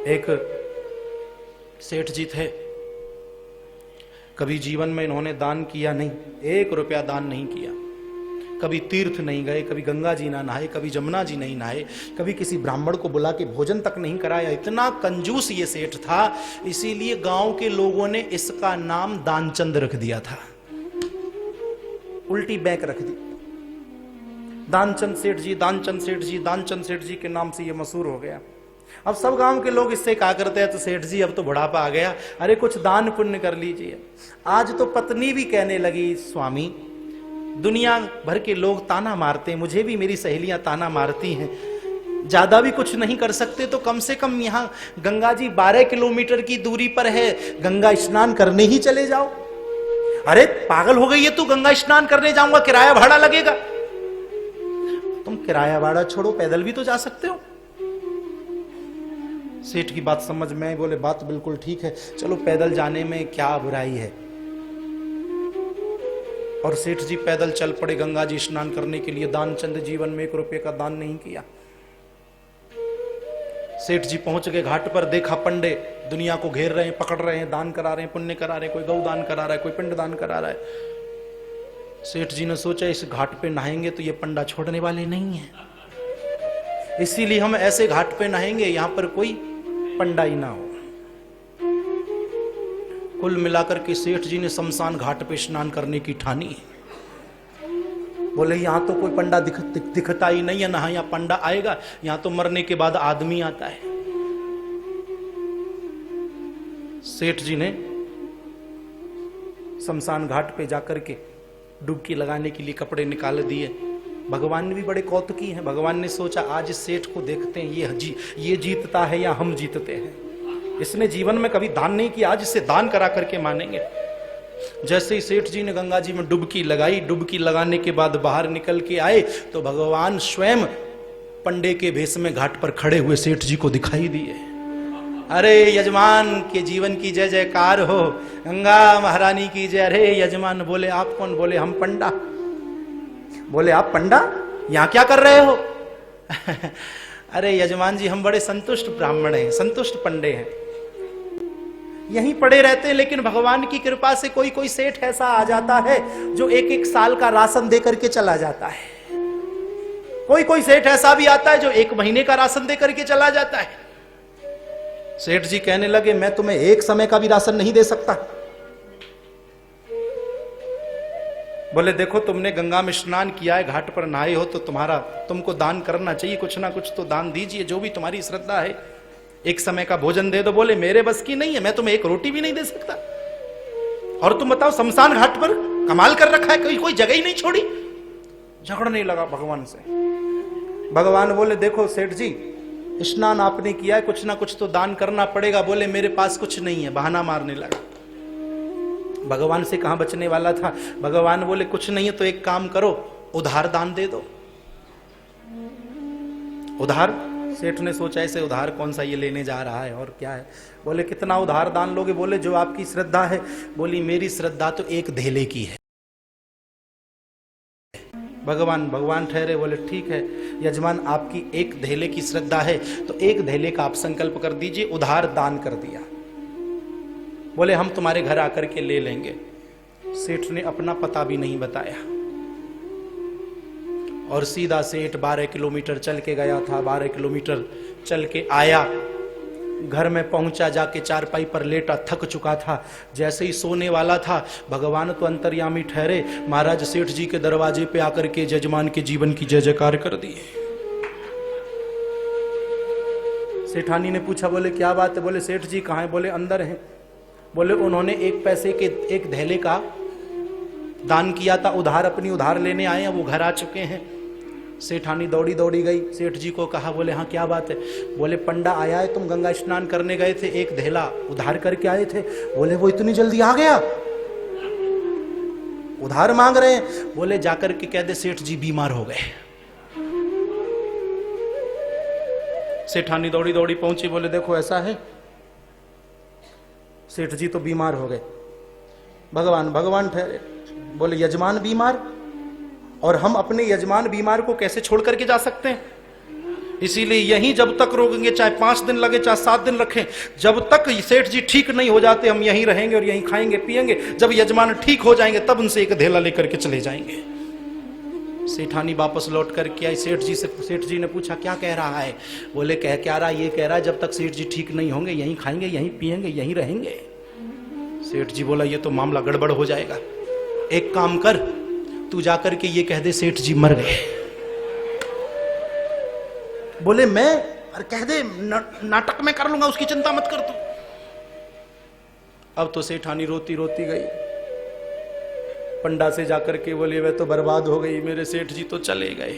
एक सेठ जी थे, कभी जीवन में इन्होंने दान किया नहीं, 1 रुपया दान नहीं किया, कभी तीर्थ नहीं गए, कभी गंगा जी ना नहाए, कभी जमुना जी नहीं नहाए, कभी किसी ब्राह्मण को बुला के भोजन तक नहीं कराया। इतना कंजूस ये सेठ था, इसीलिए गांव के लोगों ने इसका नाम दानचंद रख दिया था, उल्टी बैंक रख दी। दानचंद सेठ जी, दानचंद सेठ जी, दानचंद सेठ जी के नाम से ये मशहूर हो गया। अब सब गांव के लोग इससे कहा करते हैं, तो सेठ जी अब तो बुढ़ापा आ गया, अरे कुछ दान पुण्य कर लीजिए। आज तो पत्नी भी कहने लगी, स्वामी दुनिया भर के लोग ताना मारते हैं, मुझे भी मेरी सहेलियां ताना मारती हैं, ज्यादा भी कुछ नहीं कर सकते तो कम से कम यहाँ गंगा जी 12 किलोमीटर की दूरी पर है, गंगा स्नान करने ही चले जाओ। अरे पागल हो गई है तू, गंगा स्नान करने जाऊंगा, किराया भाड़ा लगेगा। तुम किराया भाड़ा छोड़ो, पैदल भी तो जा सकते हो। सेठ की बात समझ में आई, बोले बात बिल्कुल ठीक है, चलो पैदल जाने में क्या बुराई है। और सेठ जी पैदल चल पड़े गंगा जी स्नान करने के लिए। दानचंद जीवन में 1 रुपये का दान नहीं किया। सेठ जी पहुंच गए घाट पर, देखा पंडे दुनिया को घेर रहे हैं, पकड़ रहे हैं, दान करा रहे हैं, पुण्य करा रहे हैं, कोई गौ दान करा रहा है, कोई पिंड दान करा रहा है। सेठ जी ने सोचा इस घाट पे नहाएंगे तो ये पंडा छोड़ने वाले नहीं है, इसीलिए हम ऐसे घाट पे नहाएंगे यहां पर कोई पंडा ही ना हो। कुल मिलाकर के सेठ जी ने शमशान घाट पे स्नान करने की ठानी। बोले यहां तो कोई पंडा दिखता ही नहीं है, ना यहां पंडा आएगा, यहां तो मरने के बाद आदमी आता है। सेठ जी ने शमशान घाट पे जाकर के डुबकी लगाने के लिए कपड़े निकाल दिए। भगवान ने भी बड़े कौतुकी हैं, भगवान ने सोचा आज इस सेठ को देखते हैं, ये जीतता है या हम जीतते हैं। इसने जीवन में कभी दान नहीं किया, आज इससे दान करा करके मानेंगे। जैसे ही सेठ जी ने गंगा जी में डुबकी लगाई, डुबकी लगाने के बाद बाहर निकल के आए तो भगवान स्वयं पंडे के भेष में घाट पर खड़े हुए सेठ जी को दिखाई दिए। अरे यजमान के जीवन की जय जयकार हो, गंगा महारानी की जय। अरे यजमान, बोले आप कौन? बोले हम पंडा। बोले आप पंडा, यहां क्या कर रहे हो? अरे यजमान जी हम बड़े संतुष्ट ब्राह्मण हैं, संतुष्ट पंडे हैं, यहीं पड़े रहते हैं, लेकिन भगवान की कृपा से कोई कोई सेठ ऐसा आ जाता है जो 1-1 साल का राशन दे करके चला जाता है। कोई कोई सेठ ऐसा भी आता है जो 1 महीने का राशन दे करके चला जाता है। सेठ जी कहने लगे मैं तुम्हें 1 समय का भी राशन नहीं दे सकता। बोले देखो तुमने गंगा में स्नान किया है, घाट पर नहाए हो, तो तुमको दान करना चाहिए, कुछ ना कुछ तो दान दीजिए, जो भी तुम्हारी श्रद्धा है। 1 समय का भोजन दे दो। बोले मेरे बस की नहीं है, मैं तुम्हें 1 रोटी भी नहीं दे सकता। और तुम बताओ शमशान घाट पर कमाल कर रखा है, कोई जगह ही नहीं छोड़ी। झगड़ने लगा भगवान से। भगवान बोले देखो सेठ जी, स्नान आपने किया है, कुछ ना कुछ तो दान करना पड़ेगा। बोले मेरे पास कुछ नहीं है, बहाना मारने लगा। भगवान से कहां बचने वाला था। भगवान बोले कुछ नहीं है तो एक काम करो, उधार दान दे दो। उधार? सेठ ने सोचा ऐसे उधार कौन सा ये लेने जा रहा है और क्या है। बोले कितना उधार दान लोगे? बोले जो आपकी श्रद्धा है। बोली मेरी श्रद्धा तो 1 धेले की है। भगवान ठहरे, बोले ठीक है यजमान, आपकी 1 धेले की श्रद्धा है तो 1 धेले का आप संकल्प कर दीजिए, उधार दान कर दिया। बोले हम तुम्हारे घर आकर के ले लेंगे। सेठ ने अपना पता भी नहीं बताया और सीधा सेठ 12 किलोमीटर चल के गया था, 12 किलोमीटर चल के आया, घर में पहुंचा, जाके चारपाई पर लेटा, थक चुका था। जैसे ही सोने वाला था, भगवान तो अंतर्यामी ठहरे, महाराज सेठ जी के दरवाजे पे आकर के जजमान के जीवन की जय जयकार कर दी। सेठानी ने पूछा, बोले क्या बात है? बोले सेठ जी कहाँ है? बोले अंदर हैं। बोले उन्होंने 1 पैसे के 1 धेले का दान किया था, उधार अपनी उधार लेने आए हैं, वो घर आ चुके हैं। सेठानी दौड़ी दौड़ी गई, सेठ जी को कहा, बोले हाँ क्या बात है? बोले पंडा आया है, तुम गंगा स्नान करने गए थे, 1 धेला उधार करके आए थे। बोले वो इतनी जल्दी आ गया, उधार मांग रहे हैं। बोले जाकर के कह दे सेठ जी बीमार हो गए। सेठानी दौड़ी दौड़ी पहुंची, बोले देखो ऐसा है, सेठ जी तो बीमार हो गए। भगवान ठहरे, बोले यजमान बीमार, और हम अपने यजमान बीमार को कैसे छोड़ करके जा सकते हैं? इसीलिए यहीं जब तक रोकेंगे, चाहे 5 दिन लगे चाहे 7 दिन रखें, जब तक सेठ जी ठीक नहीं हो जाते हम यहीं रहेंगे और यहीं खाएंगे पिएंगे। जब यजमान ठीक हो जाएंगे तब उनसे एक धेला लेकर के चले जाएंगे। सेठानी वापस लौट कर के आई सेठ जी से। सेठ जी ने पूछा क्या कह रहा है? बोले कह क्या रहा, ये कह रहा है जब तक सेठ जी ठीक नहीं होंगे यहीं खाएंगे यहीं पिएंगे यहीं रहेंगे। सेठ जी बोला ये तो मामला गड़बड़ हो जाएगा, एक काम कर तू जाकर के ये कह दे सेठ जी मर गए। बोले मैं? अरे कह दे, नाटक में कर लूंगा, उसकी चिंता मत कर तू। अब तो सेठानी रोती रोती गई पंडा से जाकर के, बोले वह तो बर्बाद हो गई, मेरे सेठ जी तो चले गए।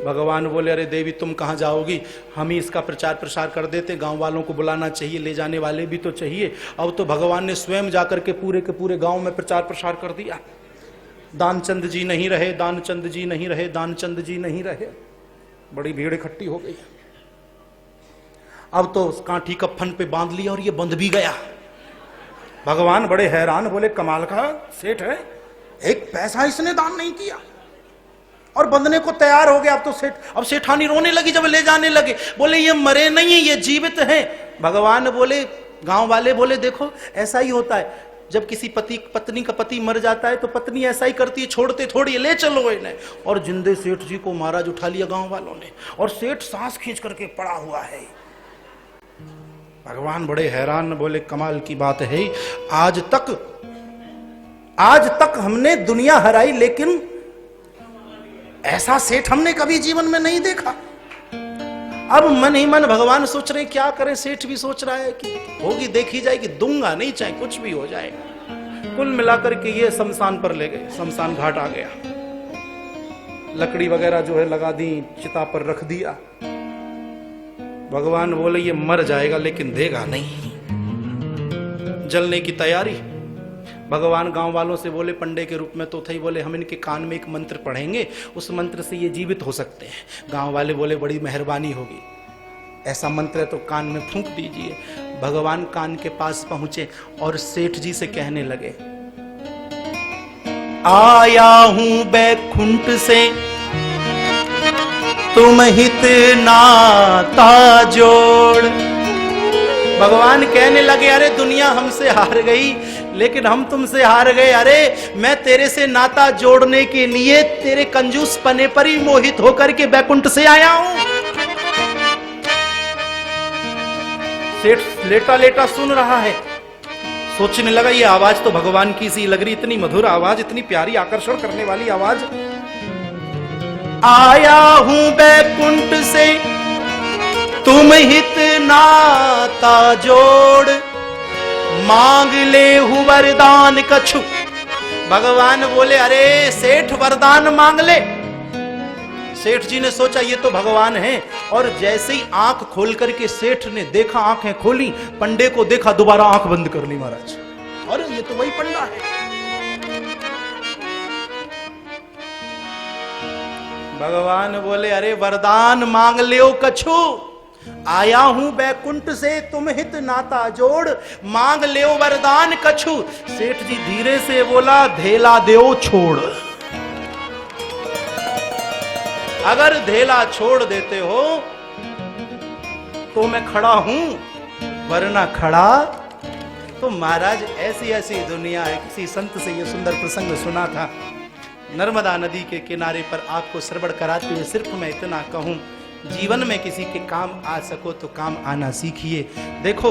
भगवान बोले अरे देवी तुम कहां जाओगी, हम ही इसका प्रचार प्रसार कर देते, गांव वालों को बुलाना चाहिए, ले जाने वाले भी तो चाहिए। अब तो भगवान ने स्वयं जाकर के पूरे गांव में प्रचार प्रसार कर दिया। दानचंद जी नहीं रहे, दानचंद जी नहीं रहे, दानचंद जी नहीं रहे। बड़ी भीड़ इकट्ठी हो गई। अब तो कांठी कफन पे बांध लिया और ये बंध भी गया। भगवान बड़े हैरान, बोले कमाल का सेठ है, एक पैसा इसने दान नहीं किया और बंधने को तैयार हो गया। अब सेठानी रोने लगी जब ले जाने लगे। बोले ये मरे नहीं है, ये जीवित हैं। भगवान बोले, गांव वाले बोले देखो ऐसा ही होता है, जब किसी पत्नी का पति मर जाता है तो पत्नी ऐसा ही करती है, छोड़ते थोड़ी ले चलो इन्हें। और जिंदे सेठ जी को महाराज उठा लिया गांव वालों ने, और सेठ सांस खींच करके पड़ा हुआ है। भगवान बड़े हैरान, बोले कमाल की बात है, आज तक हमने दुनिया हराई लेकिन ऐसा सेठ हमने कभी जीवन में नहीं देखा। अब मन ही मन भगवान सोच रहे क्या करें, सेठ भी सोच रहा है कि होगी देखी जाएगी, दूंगा नहीं चाहे कुछ भी हो जाए। कुल मिलाकर के ये शमशान पर ले गए, शमशान घाट आ गया, लकड़ी वगैरह जो है लगा दी, चिता पर रख दिया। भगवान बोले ये मर जाएगा लेकिन देगा नहीं, जलने की तैयारी। भगवान गांव वालों से बोले पंडे के रूप में तो थे, बोले हम इनके कान में एक मंत्र पढ़ेंगे, उस मंत्र से ये जीवित हो सकते हैं। गांव वाले बोले बड़ी मेहरबानी होगी, ऐसा मंत्र है तो कान में फूंक दीजिए। भगवान कान के पास पहुंचे और सेठ जी से कहने लगे, आया हूं बैकुंठ से तुम हित नाता जोड़। भगवान कहने लगे अरे दुनिया हमसे हार गई लेकिन हम तुमसे हार गए। अरे मैं तेरे से नाता जोड़ने के लिए तेरे कंजूस पने पर ही मोहित होकर के बैकुंठ से आया हूं। सेठ लेटा लेटा सुन रहा है, सोचने लगा ये आवाज तो भगवान की सी लग रही, इतनी मधुर आवाज, इतनी प्यारी आकर्षण करने वाली आवाज। आया हूं बैकुंठ से तुम हित नाता जोड़, मांग ले हूं वरदान कछु। भगवान बोले अरे सेठ वरदान मांग ले। सेठ जी ने सोचा ये तो भगवान है, और जैसे ही आंख खोल करके सेठ ने देखा, आंखें खोली, पंडे को देखा, दोबारा आंख बंद कर ली महाराज। अरे ये तो वही पंडा है। भगवान बोले अरे वरदान मांग लियो कछु, आया हूं बैकुंठ से तुम हित नाता जोड़, मांग लियो वरदान कछु। सेठ जी धीरे से बोला धेला देओ छोड़। अगर धेला छोड़ देते हो तो मैं खड़ा हूं, वरना खड़ा तो महाराज। ऐसी ऐसी दुनिया है। किसी संत से ये सुंदर प्रसंग सुना था, नर्मदा नदी के किनारे पर। आपको श्रवण कराते हुए सिर्फ मैं इतना कहूं, जीवन में किसी के काम आ सको तो काम आना सीखिए। देखो